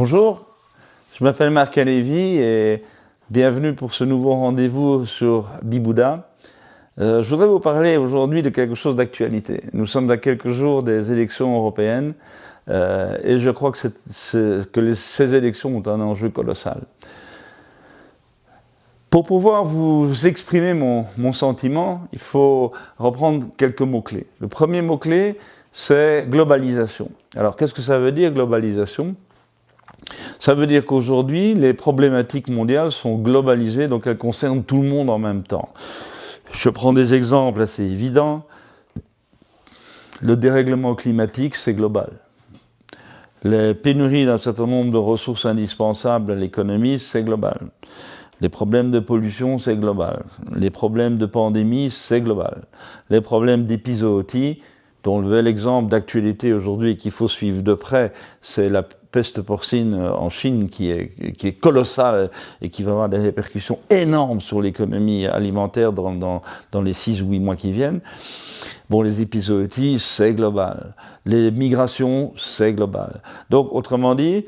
Bonjour, je m'appelle Marc Alévi et bienvenue pour ce nouveau rendez-vous sur Bibouda. Je voudrais vous parler aujourd'hui de quelque chose d'actualité. Nous sommes à quelques jours des élections européennes et je crois que ces élections ont un enjeu colossal. Pour pouvoir vous exprimer mon sentiment, il faut reprendre quelques mots-clés. Le premier mot-clé, c'est globalisation. Alors, qu'est-ce que ça veut dire, globalisation ? Ça veut dire qu'aujourd'hui, les problématiques mondiales sont globalisées, donc elles concernent tout le monde en même temps. Je prends des exemples assez évidents. Le dérèglement climatique, c'est global. Les pénuries d'un certain nombre de ressources indispensables à l'économie, c'est global. Les problèmes de pollution, c'est global. Les problèmes de pandémie, c'est global. Les problèmes d'épizootie, dont le bel exemple d'actualité aujourd'hui et qu'il faut suivre de près, c'est la peste porcine en Chine qui est colossale et qui va avoir des répercussions énormes sur l'économie alimentaire dans les 6 ou 8 mois qui viennent. Bon, les épizooties, c'est global. Les migrations, c'est global. Donc, autrement dit,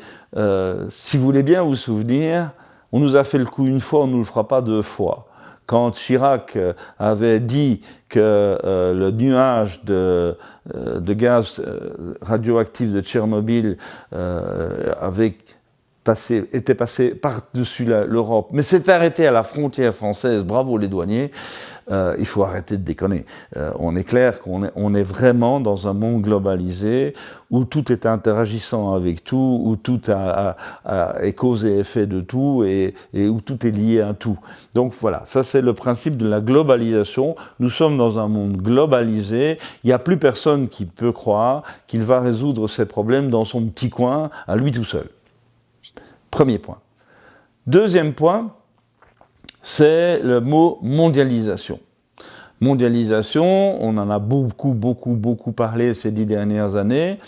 si vous voulez bien vous souvenir, on nous a fait le coup une fois, on ne nous le fera pas 2 fois. Quand Chirac avait dit que le nuage de gaz radioactif de Tchernobyl était passé par-dessus l'Europe, mais s'est arrêté à la frontière française, bravo les douaniers, il faut arrêter de déconner. On est clair qu'on est vraiment dans un monde globalisé où tout est interagissant avec tout, où tout est cause et effet de tout et où tout est lié à tout. Donc voilà, ça c'est le principe de la globalisation. Nous sommes dans un monde globalisé. Il n'y a plus personne qui peut croire qu'il va résoudre ses problèmes dans son petit coin à lui tout seul. Premier point. Deuxième point, c'est le mot mondialisation. Mondialisation, on en a beaucoup parlé ces 10 dernières années.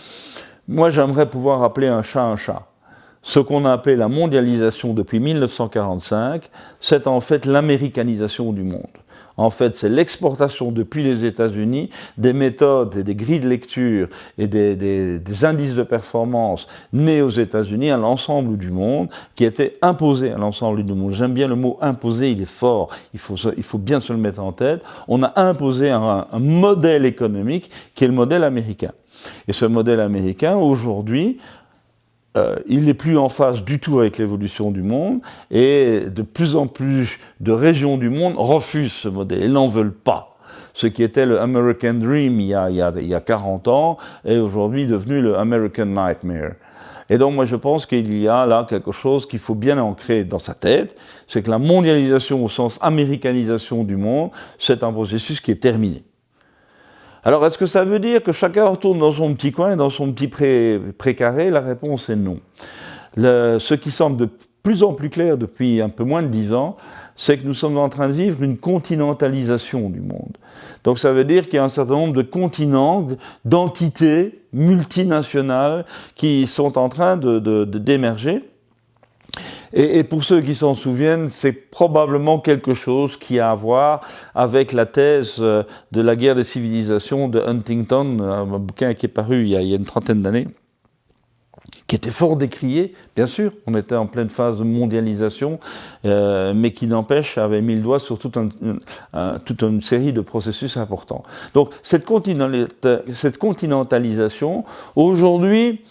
Moi, j'aimerais pouvoir appeler un chat un chat. Ce qu'on a appelé la mondialisation depuis 1945, c'est en fait l'américanisation du monde. En fait, c'est l'exportation depuis les États-Unis des méthodes et des grilles de lecture et des indices de performance nés aux États-Unis à l'ensemble du monde, qui étaient imposés à l'ensemble du monde. J'aime bien le mot imposer, il est fort, il faut bien se le mettre en tête. On a imposé un modèle économique qui est le modèle américain. Et ce modèle américain, aujourd'hui, il n'est plus en phase du tout avec l'évolution du monde et de plus en plus de régions du monde refusent ce modèle, ils n'en veulent pas. Ce qui était le American Dream il y a 40 ans est aujourd'hui devenu le American Nightmare. Et donc moi je pense qu'il y a là quelque chose qu'il faut bien ancrer dans sa tête, c'est que la mondialisation au sens américanisation du monde, c'est un processus qui est terminé. Alors, est-ce que ça veut dire que chacun retourne dans son petit coin, dans son petit précaré ? La réponse est non. Ce qui semble de plus en plus clair depuis un peu moins de 10 ans, c'est que nous sommes en train de vivre une continentalisation du monde. Donc ça veut dire qu'il y a un certain nombre de continents, d'entités multinationales qui sont en train d'émerger. Et pour ceux qui s'en souviennent, c'est probablement quelque chose qui a à voir avec la thèse de la guerre des civilisations de Huntington, un bouquin qui est paru il y a une trentaine d'années, qui était fort décrié, bien sûr, on était en pleine phase de mondialisation, mais qui n'empêche avait mis le doigt sur toute une série de processus importants. Donc cette continentalisation, aujourd'hui,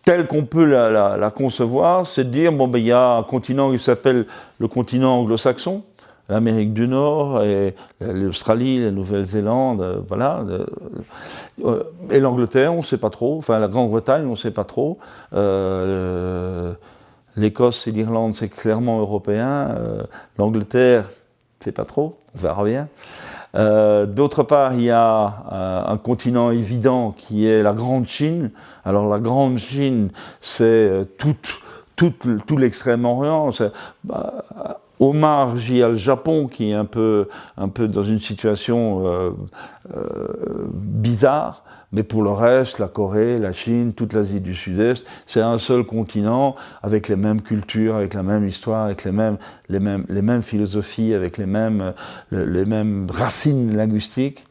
telle qu'on peut la concevoir, c'est de dire, bon, ben, il y a un continent qui s'appelle le continent anglo-saxon, l'Amérique du Nord, et l'Australie, la Nouvelle-Zélande, voilà. Et l'Angleterre, on ne sait pas trop, enfin la Grande-Bretagne, on ne sait pas trop. L'Écosse et l'Irlande, c'est clairement européen. L'Angleterre, c'est pas trop, on verra bien. D'autre part, il y a un continent évident qui est la Grande Chine. Alors la Grande Chine, c'est tout l'Extrême-Orient. Au marge, il y a le Japon qui est un peu dans une situation bizarre. Mais pour le reste, la Corée, la Chine, toute l'Asie du Sud-Est, c'est un seul continent avec les mêmes cultures, avec la même histoire, avec les mêmes philosophies, avec les mêmes racines linguistiques.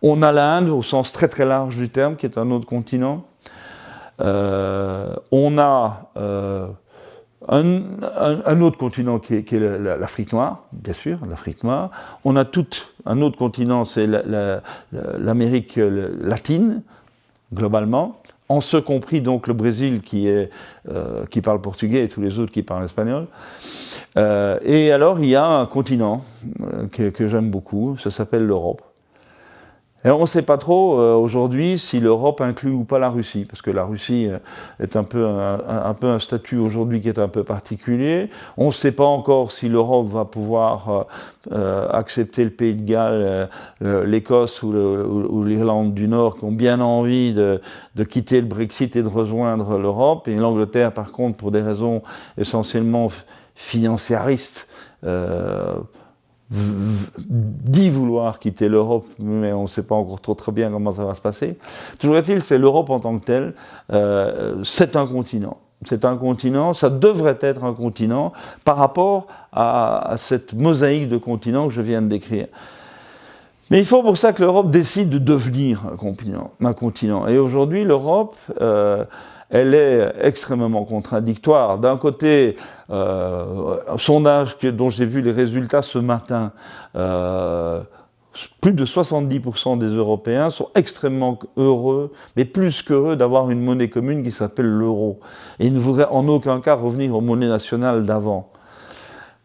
On a l'Inde, au sens très très large du terme, qui est un autre continent. On a un autre continent qui est l'Afrique noire, bien sûr, l'Afrique noire. On a un autre continent, c'est l'Amérique latine, globalement, en ce compris donc le Brésil qui parle portugais et tous les autres qui parlent espagnol. Et alors il y a un continent que j'aime beaucoup, ça s'appelle l'Europe. Alors on ne sait pas trop aujourd'hui si l'Europe inclut ou pas la Russie, parce que la Russie est un peu un statut aujourd'hui qui est un peu particulier. On ne sait pas encore si l'Europe va pouvoir accepter le Pays de Galles, l'Écosse ou l'Irlande du Nord qui ont bien envie de quitter le Brexit et de rejoindre l'Europe. Et l'Angleterre, par contre, pour des raisons essentiellement financiaristes, dit vouloir quitter l'Europe, mais on ne sait pas encore très bien comment ça va se passer. Toujours est-il, c'est l'Europe en tant que telle, c'est un continent. C'est un continent, ça devrait être un continent par rapport à cette mosaïque de continents que je viens de décrire. Mais il faut pour ça que l'Europe décide de devenir un continent. Et aujourd'hui, l'Europe, elle est extrêmement contradictoire. D'un côté, un sondage dont j'ai vu les résultats ce matin, plus de 70% des Européens sont extrêmement heureux, mais plus qu'heureux d'avoir une monnaie commune qui s'appelle l'euro. Et ils ne voudraient en aucun cas revenir aux monnaies nationales d'avant.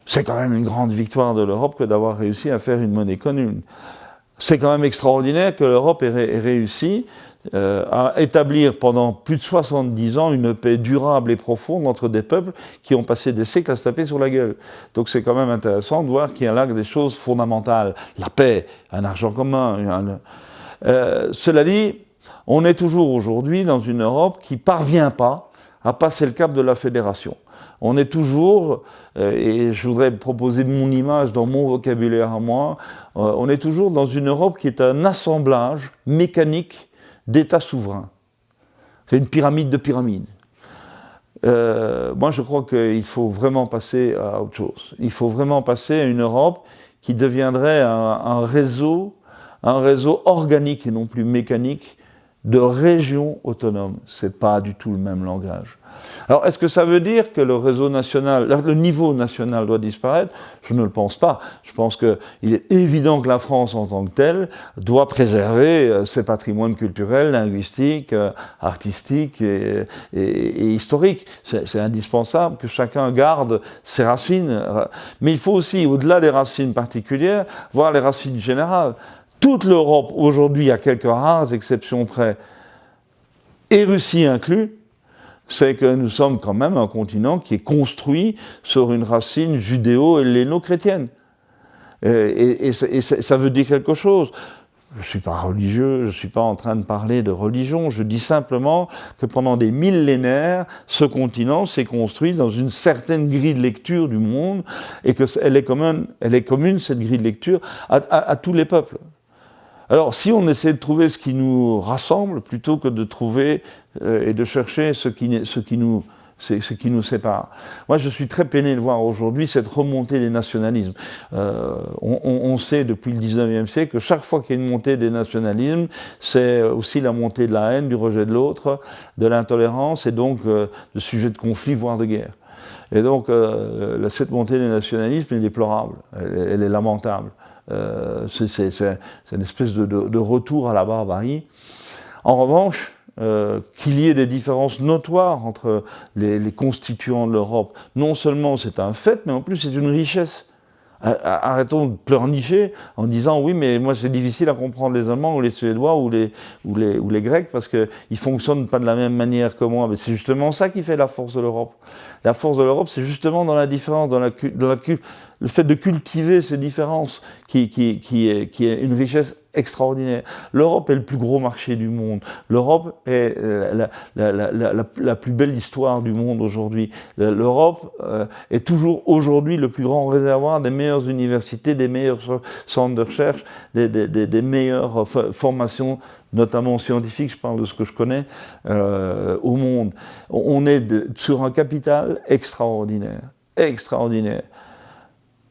C'est quand même une grande victoire de l'Europe que d'avoir réussi à faire une monnaie commune. C'est quand même extraordinaire que l'Europe ait réussi à établir pendant plus de 70 ans une paix durable et profonde entre des peuples qui ont passé des siècles à se taper sur la gueule. Donc c'est quand même intéressant de voir qu'il y a là des choses fondamentales. La paix, un argent commun. Cela dit, on est toujours aujourd'hui dans une Europe qui ne parvient pas à passer le cap de la fédération. On est toujours, et je voudrais proposer mon image dans mon vocabulaire à moi, on est toujours dans une Europe qui est un assemblage mécanique d'États souverains. C'est une pyramide de pyramides. Moi, je crois qu'il faut vraiment passer à autre chose. Il faut vraiment passer à une Europe qui deviendrait un réseau organique et non plus mécanique de régions autonomes. Ce n'est pas du tout le même langage. Alors, est-ce que ça veut dire que le réseau national, le niveau national doit disparaître ? Je ne le pense pas. Je pense qu'il est évident que la France, en tant que telle, doit préserver ses patrimoines culturels, linguistiques, artistiques et historiques. C'est indispensable que chacun garde ses racines. Mais il faut aussi, au-delà des racines particulières, voir les racines générales. Toute l'Europe, aujourd'hui, à quelques rares exceptions près, et Russie inclus, c'est que nous sommes quand même un continent qui est construit sur une racine judéo-helléno-chrétienne. Et ça veut dire quelque chose. Je ne suis pas religieux, je ne suis pas en train de parler de religion, je dis simplement que pendant des millénaires, ce continent s'est construit dans une certaine grille de lecture du monde, et qu'elle est commune, cette grille de lecture, à tous les peuples. Alors, si on essaie de trouver ce qui nous rassemble, plutôt que de trouver et de chercher ce qui nous sépare. Moi, je suis très peiné de voir aujourd'hui cette remontée des nationalismes. On sait depuis le 19e siècle que chaque fois qu'il y a une montée des nationalismes, c'est aussi la montée de la haine, du rejet de l'autre, de l'intolérance, et donc de sujets de conflit, voire de guerre. Et donc, cette montée des nationalismes est déplorable, elle est lamentable. C'est une espèce de retour à la barbarie. En revanche, qu'il y ait des différences notoires entre les constituants de l'Europe, non seulement c'est un fait, mais en plus c'est une richesse. Arrêtons de pleurnicher en disant oui, mais moi c'est difficile à comprendre les Allemands ou les Suédois ou les Grecs parce qu'ils ne fonctionnent pas de la même manière que moi. Mais c'est justement ça qui fait la force de l'Europe. La force de l'Europe, c'est justement dans la différence, dans le fait de cultiver ces différences qui est une richesse extraordinaire. L'Europe est le plus gros marché du monde. L'Europe est la plus belle histoire du monde aujourd'hui. L'Europe est toujours aujourd'hui le plus grand réservoir des meilleures universités, des meilleurs centres de recherche, des meilleures formations, notamment scientifiques, je parle de ce que je connais, au monde. On est sur un capital extraordinaire. Extraordinaire.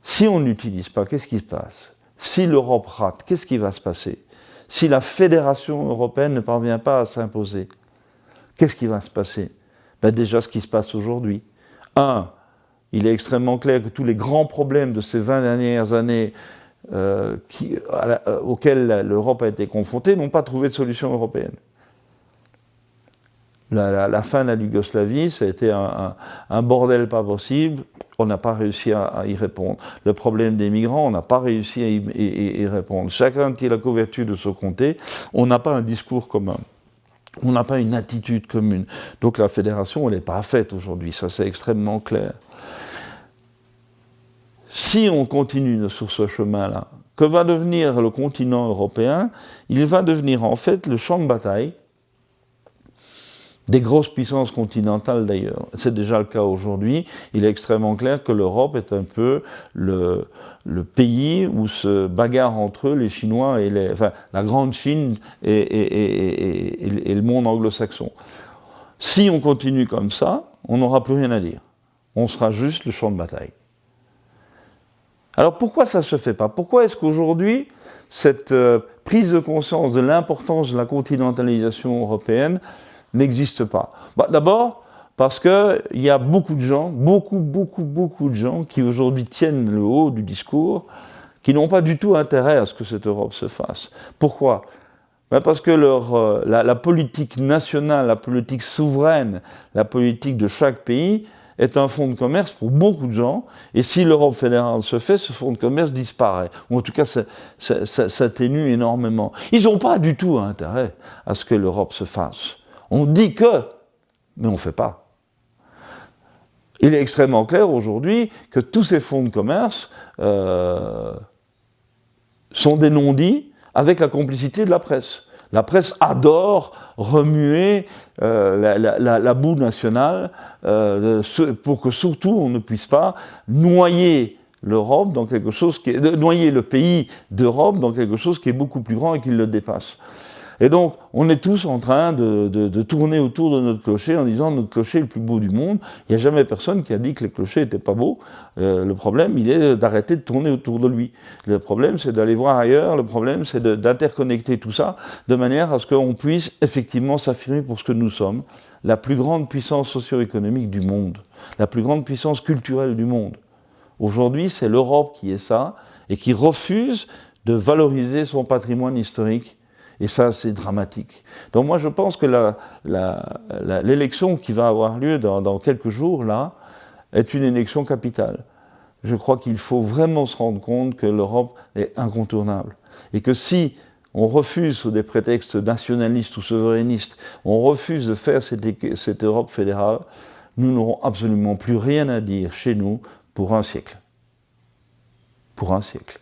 Si on ne l'utilise pas, qu'est-ce qui se passe ? Si l'Europe rate, qu'est-ce qui va se passer ? Si la fédération européenne ne parvient pas à s'imposer, qu'est-ce qui va se passer? Ben déjà ce qui se passe aujourd'hui. Il est extrêmement clair que tous les grands problèmes de ces 20 dernières années auxquels l'Europe a été confrontée n'ont pas trouvé de solution européenne. La fin de la Yougoslavie, ça a été un bordel pas possible. On n'a pas réussi à y répondre. Le problème des migrants, on n'a pas réussi à y répondre. Chacun tire la couverture de son côté. On n'a pas un discours commun. On n'a pas une attitude commune. Donc la fédération, elle n'est pas faite aujourd'hui. Ça, c'est extrêmement clair. Si on continue sur ce chemin-là, que va devenir le continent européen? Il va devenir en fait le champ de bataille des grosses puissances continentales d'ailleurs. C'est déjà le cas aujourd'hui. Il est extrêmement clair que l'Europe est un peu le pays où se bagarrent entre eux les Chinois et la grande Chine et le monde anglo-saxon. Si on continue comme ça, on n'aura plus rien à dire. On sera juste le champ de bataille. Alors pourquoi ça ne se fait pas? Pourquoi est-ce qu'aujourd'hui, cette prise de conscience de l'importance de la continentalisation européenne n'existe pas? D'abord, parce qu'il y a beaucoup de gens, beaucoup de gens qui aujourd'hui tiennent le haut du discours, qui n'ont pas du tout intérêt à ce que cette Europe se fasse. Pourquoi? Parce que la politique nationale, la politique souveraine, la politique de chaque pays est un fonds de commerce pour beaucoup de gens, et si l'Europe fédérale se fait, ce fonds de commerce disparaît, ou en tout cas s'atténue énormément. Ils n'ont pas du tout intérêt à ce que l'Europe se fasse. On dit que, mais on ne fait pas. Il est extrêmement clair aujourd'hui que tous ces fonds de commerce sont des non-dits avec la complicité de la presse. La presse adore remuer la boue nationale pour que surtout on ne puisse pas noyer l'Europe dans quelque chose noyer le pays d'Europe dans quelque chose qui est beaucoup plus grand et qui le dépasse. Et donc, on est tous en train de tourner autour de notre clocher en disant notre clocher est le plus beau du monde. Il n'y a jamais personne qui a dit que le clocher n'était pas beau. Le problème, il est d'arrêter de tourner autour de lui. Le problème, c'est d'aller voir ailleurs. Le problème, c'est d'interconnecter tout ça de manière à ce qu'on puisse effectivement s'affirmer pour ce que nous sommes, la plus grande puissance socio-économique du monde, la plus grande puissance culturelle du monde. Aujourd'hui, c'est l'Europe qui est ça et qui refuse de valoriser son patrimoine historique. Et ça, c'est dramatique. Donc moi, je pense que l'élection qui va avoir lieu dans quelques jours, là, est une élection capitale. Je crois qu'il faut vraiment se rendre compte que l'Europe est incontournable. Et que si on refuse, sous des prétextes nationalistes ou souverainistes, on refuse de faire cette Europe fédérale, nous n'aurons absolument plus rien à dire chez nous pour un siècle. Pour un siècle.